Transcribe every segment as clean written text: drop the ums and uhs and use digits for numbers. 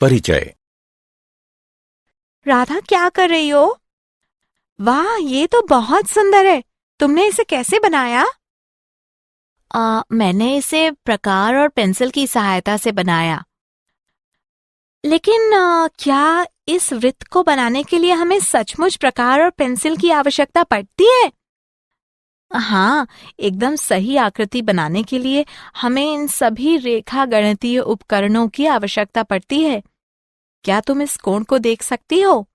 परिचय। राधा, क्या कर रही हो? वाह, ये तो बहुत सुंदर है। तुमने इसे कैसे बनाया? मैंने इसे प्रकार और पेंसिल की सहायता से बनाया। लेकिन क्या इस वृत्त को बनाने के लिए हमें सचमुच प्रकार और पेंसिल की आवश्यकता पड़ती है? हाँ, एकदम सही आकृति बनाने के लिए हमें इन सभी रेखा गणितीय उपकरणों की आवश्यकता पड़ती है। क्या तुम इस कोण को देख सकती हो?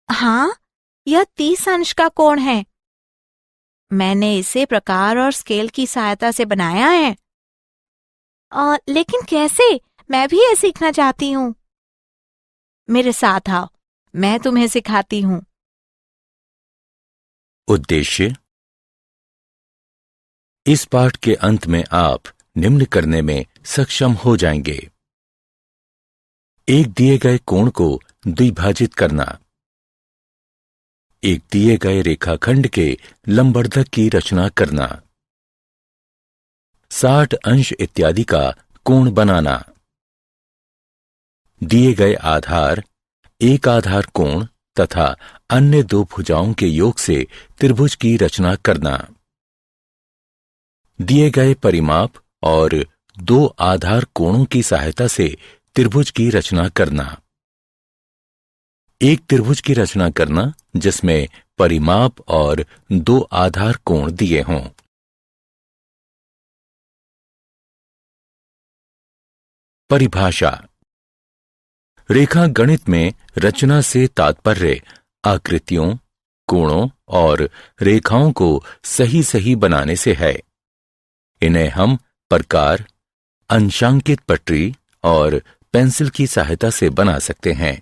हाँ, यह 30 अंश का कोण है। मैंने इसे प्रकार और स्केल की सहायता से बनाया है। लेकिन कैसे? मैं भी ये सीखना चाहती हूँ। मेरे साथ आओ, मैं तुम्हें सिखाती हूँ। उद्देश्य। इस पाठ के अंत में आप निम्न करने में सक्षम हो जाएंगे। एक दिए गए कोण को द्विभाजित करना, एक दिए गए रेखाखंड के लंबवर्धक की रचना करना, 60 अंश इत्यादि का कोण बनाना, दिए गए आधार, एक आधार कोण तथा अन्य दो भुजाओं के योग से त्रिभुज की रचना करना, दिए गए परिमाप और दो आधार कोणों की सहायता से त्रिभुज की रचना करना, एक त्रिभुज की रचना करना जिसमें परिमाप और दो आधार कोण दिए हों। परिभाषा। रेखा गणित में रचना से तात्पर्य आकृतियों, कोणों और रेखाओं को सही सही बनाने से है। इन्हें हम प्रकार, अंशांकित पटरी और पेंसिल की सहायता से बना सकते हैं।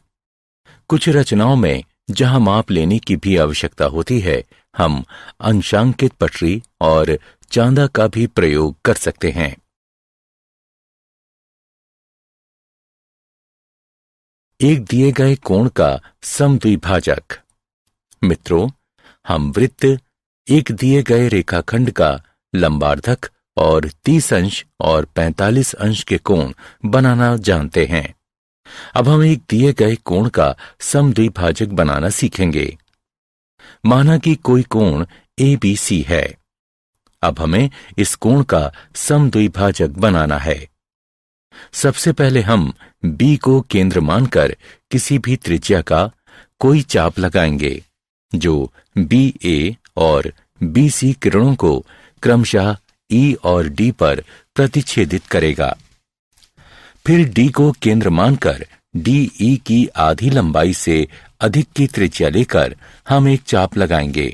कुछ रचनाओं में जहां माप लेने की भी आवश्यकता होती है, हम अंशांकित पटरी और चांदा का भी प्रयोग कर सकते हैं। एक दिए गए कोण का समद्विभाजक। मित्रों, हम वृत्त, एक दिए गए रेखाखंड का लंबार्धक और 30 अंश और 45 अंश के कोण बनाना जानते हैं। अब हम एक दिए गए कोण का समद्विभाजक बनाना सीखेंगे। माना कि कोई कोण ABC है। अब हमें इस कोण का समद्विभाजक बनाना है। सबसे पहले हम B को केंद्र मानकर किसी भी त्रिज्या का कोई चाप लगाएंगे जो BA और BC किरणों को क्रमशः E और D पर प्रतिच्छेदित करेगा। फिर D को केंद्र मानकर DE की आधी लंबाई से अधिक की त्रिज्या लेकर हम एक चाप लगाएंगे।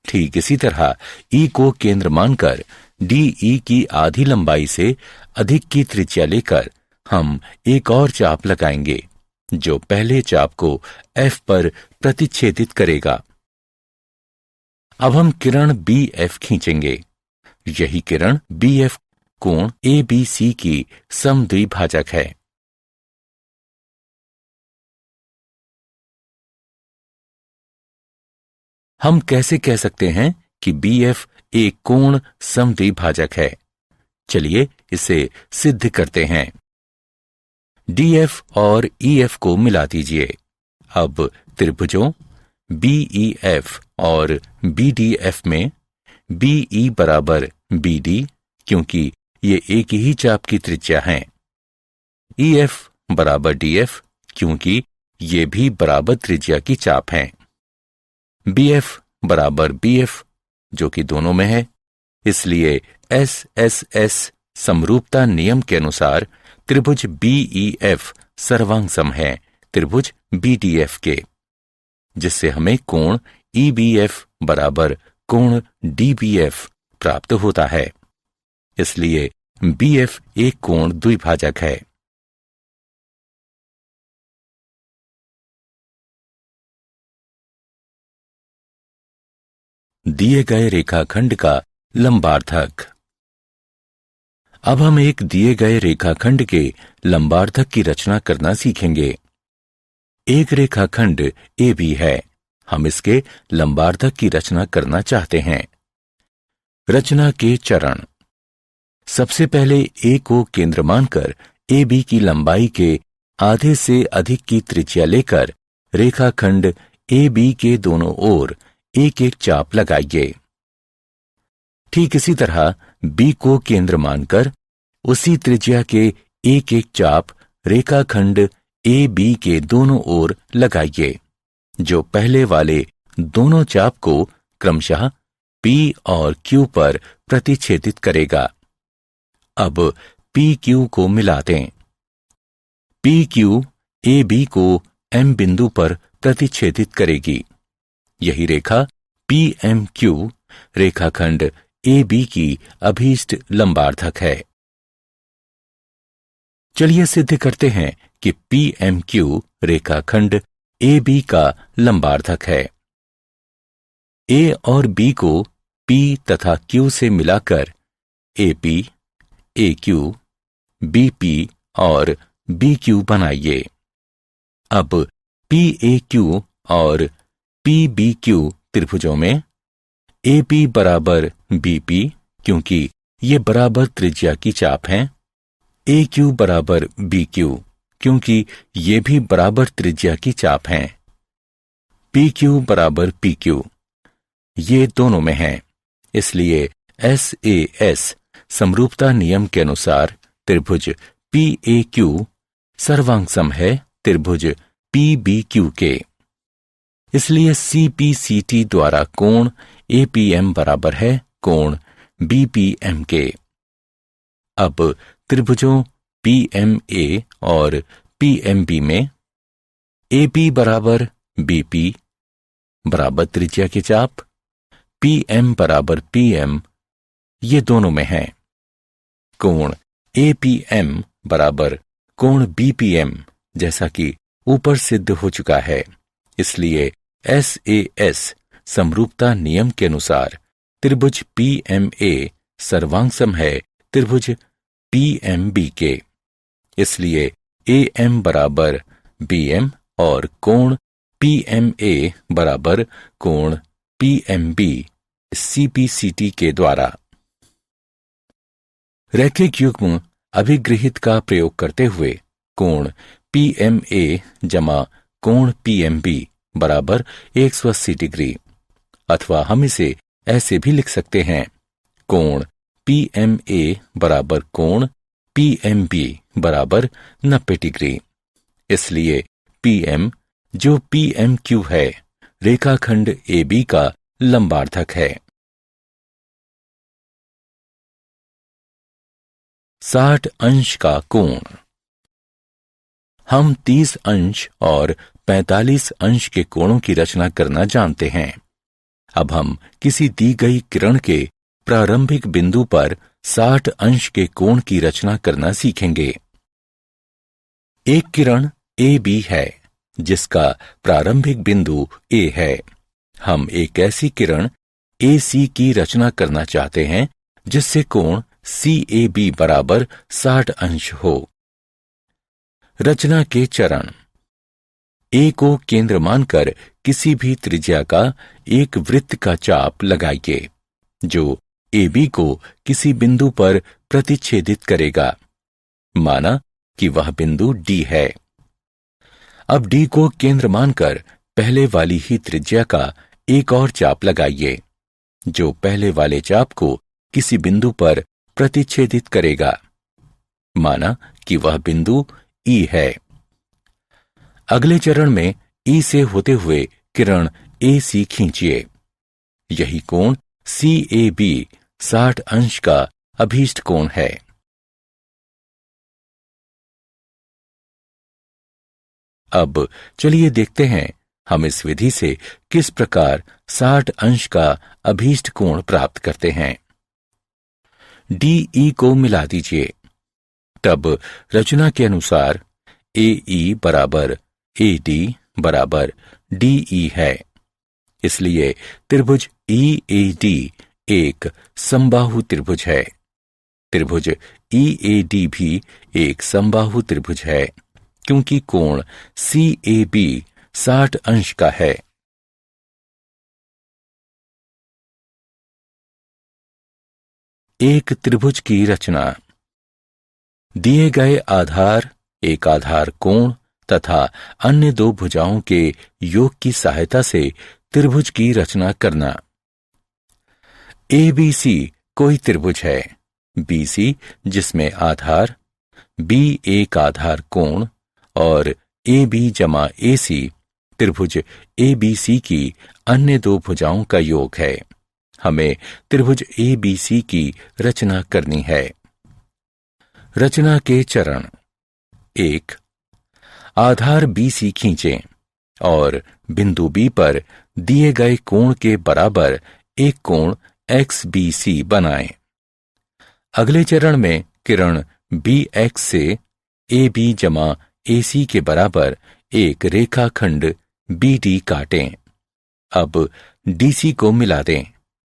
ठीक इसी तरह E को केंद्र मानकर DE की आधी लंबाई से अधिक की त्रिज्या लेकर हम एक और चाप लगाएंगे जो पहले चाप को F पर प्रतिच्छेदित करेगा। अब हम किरण BF खींचेंगे। यही किरण BF कोण ABC की समद्विभाजक है। हम कैसे कह सकते हैं कि BF एक कोण समद्विभाजक है? चलिए इसे सिद्ध करते हैं। DF और EF को मिला दीजिए। अब त्रिभुजों BEF और BDF में BE बराबर BD, क्योंकि ये एक ही चाप की त्रिज्या हैं। EF बराबर DF, क्योंकि ये भी बराबर त्रिज्या की चाप हैं। BF बराबर BF, जो कि दोनों में है। इसलिए SSS समरूपता नियम के अनुसार त्रिभुज BEF सर्वांग सम है त्रिभुज BDF के, जिससे हमें कोण EBF बराबर कोण DBF प्राप्त होता है। इसलिए BF एक कोण द्विभाजक है। दिए गए रेखाखंड का लंबार्धक। अब हम एक दिए गए रेखाखंड के लंबार्धक की रचना करना सीखेंगे। एक रेखाखंड AB है। हम इसके लंबार्धक की रचना करना चाहते हैं। रचना के चरण। सबसे पहले A को केंद्र मानकर AB की लंबाई के आधे से अधिक की त्रिज्या लेकर रेखाखंड AB के दोनों ओर एक एक चाप लगाइए। ठीक इसी तरह B को केंद्र मानकर उसी त्रिज्या के एक एक चाप रेखाखंड AB के दोनों ओर लगाइए, जो पहले वाले दोनों चाप को क्रमशः P और Q पर प्रतिच्छेदित करेगा। अब PQ को मिला दें। PQ AB को M बिंदु पर प्रतिच्छेदित करेगी। यही रेखा PMQ रेखाखंड AB की अभीष्ट लंबार्धक है। चलिए सिद्ध करते हैं कि PMQ रेखाखंड AB का लंबार्धक है। A और B को P तथा Q से मिलाकर AP, AQ, BP और BQ बनाइए। अब PAQ और PBQ त्रिभुजों में AP बराबर BP, क्योंकि ये बराबर त्रिज्या की चाप हैं। AQ बराबर BQ, क्योंकि ये भी बराबर त्रिज्या की चाप हैं। PQ बराबर PQ, ये दोनों में हैं। इसलिए SAS समरूपता नियम के अनुसार त्रिभुज PAQ सर्वांग है त्रिभुज PBQ के। इसलिए CPCT द्वारा कोण APM बराबर है कोण BPM के। अब त्रिभुजों PMA और PMB में AP बराबर BP बराबर त्रिज्या की चाप, PM बराबर PM, ये दोनों में है। कोण APM बराबर कोण BPM जैसा कि ऊपर सिद्ध हो चुका है। इसलिए SAS समरूपता नियम के अनुसार त्रिभुज PMA सर्वांग है त्रिभुज PMB के। इसलिए AM बराबर BM और कोण PMA बराबर कोण PMB CPCT के द्वारा। रैखिक युग्म अभिगृहित का प्रयोग करते हुए कोण PMA जमा कोण PMB बराबर 180 डिग्री, अथवा हम इसे ऐसे भी लिख सकते हैं कोण PMA बराबर कोण PMB बराबर 90 डिग्री। इसलिए PM जो PMQ है रेखाखंड AB का लंबार्धक है। 60 अंश का कोण। हम 30 अंश और 45 अंश के कोणों की रचना करना जानते हैं। अब हम किसी दी गई किरण के प्रारंभिक बिंदु पर 60 अंश के कोण की रचना करना सीखेंगे। एक किरण AB है जिसका प्रारंभिक बिंदु A है। हम एक ऐसी किरण AC की रचना करना चाहते हैं जिससे कोण CAB बराबर 60 अंश हो। रचना के चरण। A को केंद्र मानकर किसी भी त्रिज्या का एक वृत्त का चाप लगाइए जो AB को किसी बिंदु पर प्रतिच्छेदित करेगा। माना कि वह बिंदु D है। अब D को केंद्र मानकर पहले वाली ही त्रिज्या का एक और चाप लगाइए जो पहले वाले चाप को किसी बिंदु पर प्रतिच्छेदित करेगा। माना कि वह बिंदु E है। अगले चरण में E से होते हुए किरण AC खींचिए। यही कोण CAB 60 अंश का अभीष्ट कोण है। अब चलिए देखते हैं हम इस विधि से किस प्रकार 60 अंश का अभीष्ट कोण प्राप्त करते हैं। DE को मिला दीजिए। तब रचना के अनुसार AE बराबर AD बराबर DE है। इसलिए त्रिभुज EAD एक समबाहु त्रिभुज है। त्रिभुज EAD भी एक समबाहु त्रिभुज है क्योंकि कोण CAB 60 अंश का है। एक त्रिभुज की रचना। दिए गए आधार एक आधार कोण तथा अन्य दो भुजाओं के योग की सहायता से त्रिभुज की रचना करना। ABC कोई त्रिभुज है। BC जिसमें आधार B एक आधार कोण और AB जमा AC त्रिभुज ABC की अन्य दो भुजाओं का योग है। हमें त्रिभुज ABC की रचना करनी है। रचना के चरण। 1. आधार BC खींचें और बिंदु B पर दिए गए कोण के बराबर एक कोण XBC बनाएं। अगले चरण में किरण BX से AB जमा AC के बराबर एक रेखाखंड BD काटें। अब DC को मिला दें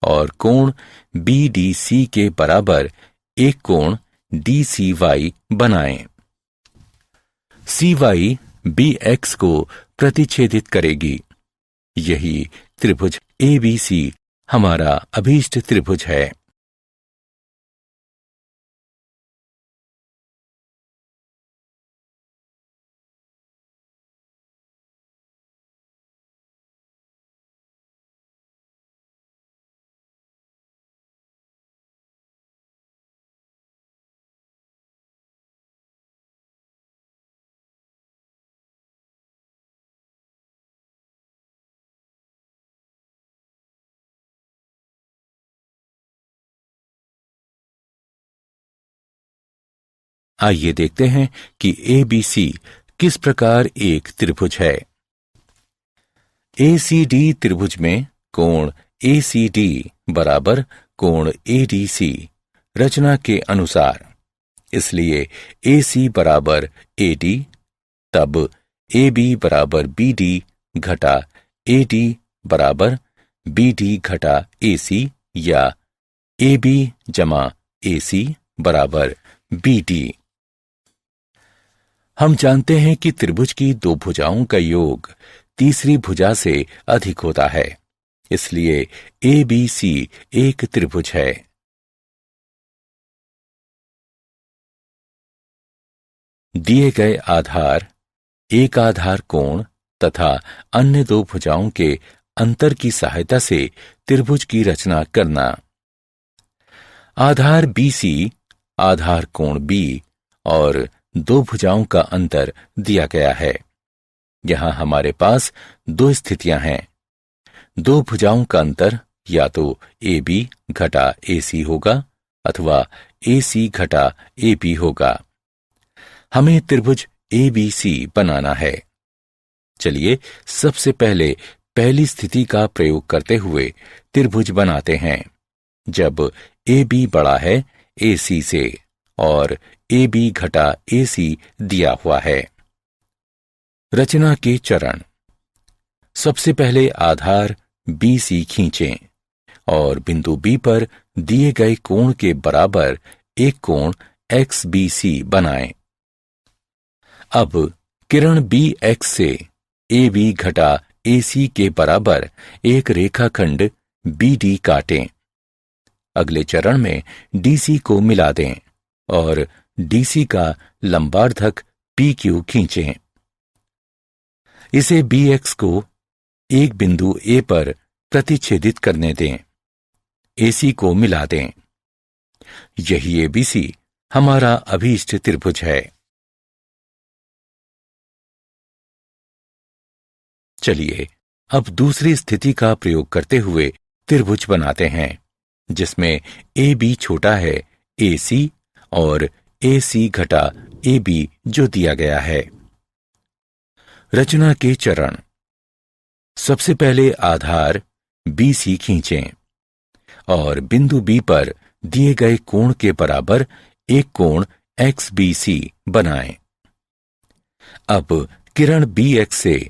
और कोण BDC के बराबर एक कोण DCY बनाएं। CY BX को प्रतिच्छेदित करेगी। यही त्रिभुज ABC हमारा अभीष्ट त्रिभुज है। आइए देखते हैं कि ABC किस प्रकार एक त्रिभुज है। ACD त्रिभुज में कोण ACD बराबर कोण ADC रचना के अनुसार, इसलिए AC बराबर AD, तब AB बराबर BD घटा AD बराबर BD घटा AC या AB जमा AC बराबर BD। हम जानते हैं कि त्रिभुज की दो भुजाओं का योग तीसरी भुजा से अधिक होता है, इसलिए ABC एक त्रिभुज है। दिए गए आधार, एक आधार कोण तथा अन्य दो भुजाओं के अंतर की सहायता से त्रिभुज की रचना करना। आधार BC, आधार कोण B और दो भुजाओं का अंतर दिया गया है। यहां हमारे पास दो स्थितियां हैं। दो भुजाओं का अंतर या तो AB घटा AC होगा अथवा AC घटा AB होगा। हमें त्रिभुज ABC बनाना है। चलिए सबसे पहले पहली स्थिति का प्रयोग करते हुए त्रिभुज बनाते हैं, जब AB बड़ा है AC से और AB घटा AC दिया हुआ है। रचना के चरण। सबसे पहले आधार BC खींचें और बिंदु B पर दिए गए कोण के बराबर एक कोण XBC बनाएं। अब किरण BX से AB घटा AC के बराबर एक रेखाखंड BD काटें। अगले चरण में DC को मिला दें और DC का लंबार्धक PQ खींचें। इसे BX को एक बिंदु A पर प्रतिच्छेदित करने दें। AC को मिला दें। यही ABC हमारा अभीष्ट त्रिभुज है। चलिए अब दूसरी स्थिति का प्रयोग करते हुए त्रिभुज बनाते हैं, जिसमें AB छोटा है AC और AC घटा AB जो दिया गया है। रचना के चरण। सबसे पहले आधार BC खींचें और बिंदु B पर दिए गए कोण के बराबर एक कोण XBC बनाएं। अब किरण BX से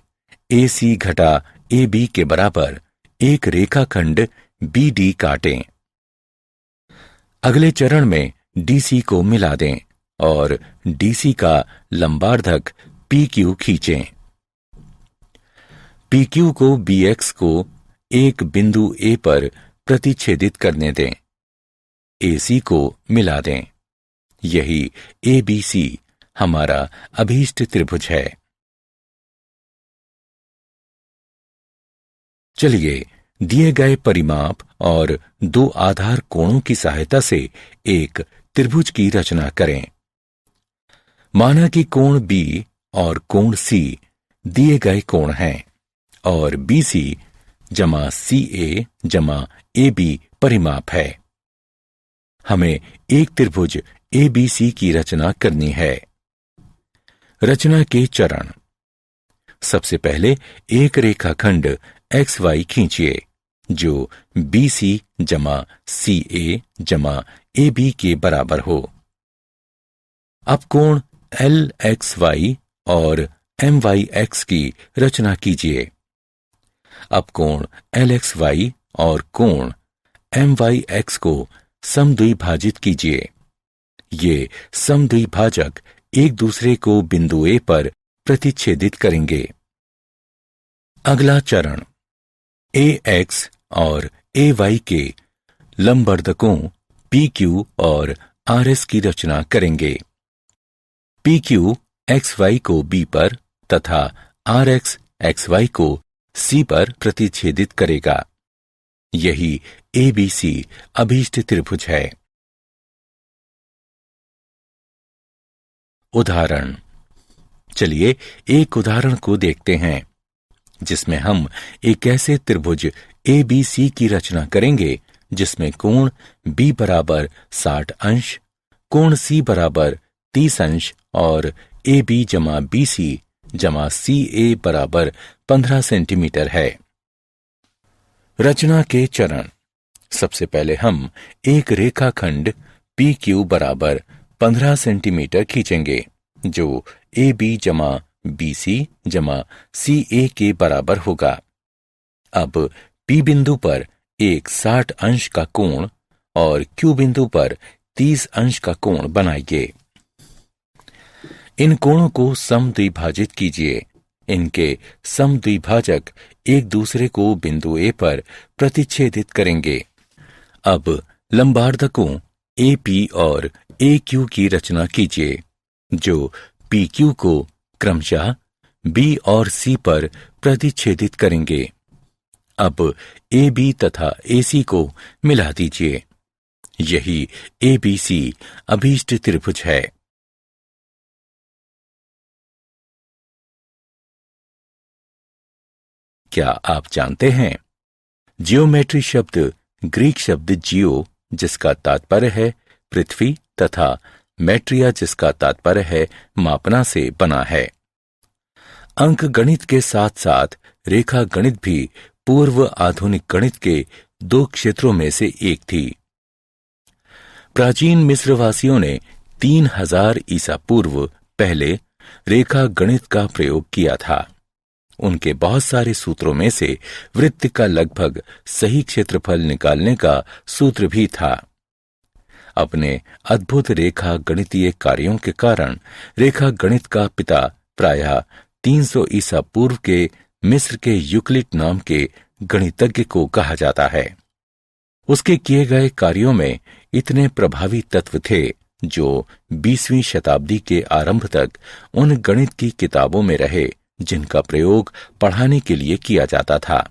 AC घटा AB के बराबर एक रेखाखंड BD काटें। अगले चरण में DC को मिला दें और DC का लंबार्धक PQ खींचें। PQ को BX को एक बिंदु A पर प्रतिच्छेदित करने दें। AC को मिला दें। यही ABC हमारा अभीष्ट त्रिभुज है। चलिए दिए गए परिमाप और दो आधार कोणों की सहायता से एक त्रिभुज की रचना करें। माना कि कोण B और कोण C दिए गए कोण हैं और BC जमा CA जमा AB परिमाप है। हमें एक त्रिभुज ABC की रचना करनी है। रचना के चरण। सबसे पहले एक रेखाखंड XY खींचिए जो BC जमा CA जमा AB के बराबर हो। अब कोण LXY और MYX की रचना कीजिए। अब कोण LXY और कोण MYX को समद्विभाजित कीजिए। ये समद्विभाजक एक दूसरे को बिंदु A पर प्रतिच्छेदित करेंगे। अगला चरण AX और AY के लंबवर्धकों PQ और RS की रचना करेंगे। PQ XY को B पर तथा RX XY को C पर प्रतिच्छेदित करेगा। यही ABC अभीष्ट त्रिभुज है। उदाहरण। चलिए एक उदाहरण को देखते हैं जिसमें हम एक ऐसे त्रिभुज ABC की रचना करेंगे जिसमें कोण B बराबर 60 अंश, कोण C बराबर 30 अंश और AB जमा BC जमा CA बराबर 15 सेंटीमीटर है। रचना के चरण। सबसे पहले हम एक रेखाखंड PQ बराबर 15 सेंटीमीटर खींचेंगे जो AB जमा BC जमा CA के बराबर होगा। अब P बिंदु पर एक 60 अंश का कोण और Q बिंदु पर 30 अंश का कोण बनाइए। इन कोणों को समद्विभाजित कीजिए। इनके समद्विभाजक एक दूसरे को बिंदु A पर प्रतिच्छेदित करेंगे। अब लंबवर्धकों AP और AQ की रचना कीजिए जो PQ को क्रमशः B और C पर प्रतिच्छेदित करेंगे। अब AB तथा AC को मिला दीजिए। यही ABC अभीष्ट त्रिभुज है। क्या आप जानते हैं जियोमेट्री शब्द ग्रीक शब्द जियो जिसका तात्पर्य है पृथ्वी तथा मैट्रिया जिसका तात्पर्य है मापना से बना है। अंक गणित के साथ साथ रेखा गणित भी पूर्व आधुनिक गणित के दो क्षेत्रों में से एक थी। प्राचीन मिस्रवासियों ने 3000 ईसा पूर्व पहले रेखा गणित का प्रयोग किया था। उनके बहुत सारे सूत्रों में से वृत्त का लगभग सही क्षेत्रफल निकालने का सूत्र भी था। अपने अद्भुत रेखा गणितीय कार्यों के कारण रेखा गणित का पिता प्रायः 300 ईसा पूर्व के मिस्र के यूक्लिड नाम के गणितज्ञ को कहा जाता है। उसके किए गए कार्यों में इतने प्रभावी तत्व थे जो 20वीं शताब्दी के आरंभ तक उन गणित की किताबों में रहे जिनका प्रयोग पढ़ाने के लिए किया जाता था।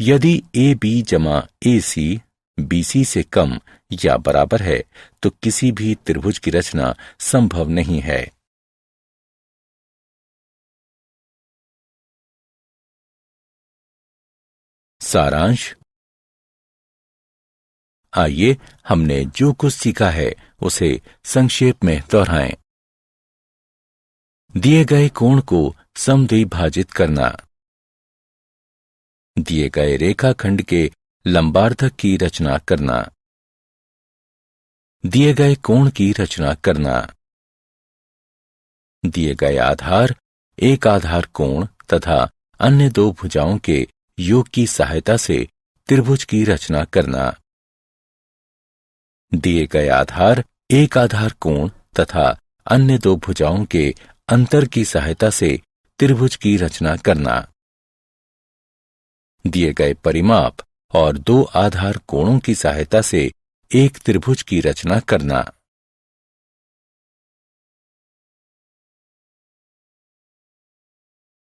यदि AB जमा AC BC से कम या बराबर है तो किसी भी त्रिभुज की रचना संभव नहीं है। सारांश। आइए हमने जो कुछ सीखा है उसे संक्षेप में दोहराएं। दिए गए कोण को समद्विभाजित करना, दिए गए रेखाखंड के लंबार्धक की रचना करना, दिए गए कोण की रचना करना, दिए गए आधार एक आधार कोण तथा अन्य दो भुजाओं के योग की सहायता से त्रिभुज की रचना करना, दिए गए आधार एक आधार कोण तथा अन्य दो भुजाओं के अंतर की सहायता से त्रिभुज की रचना करना, दिए गए परिमाप और दो आधार कोणों की सहायता से एक त्रिभुज की रचना करना।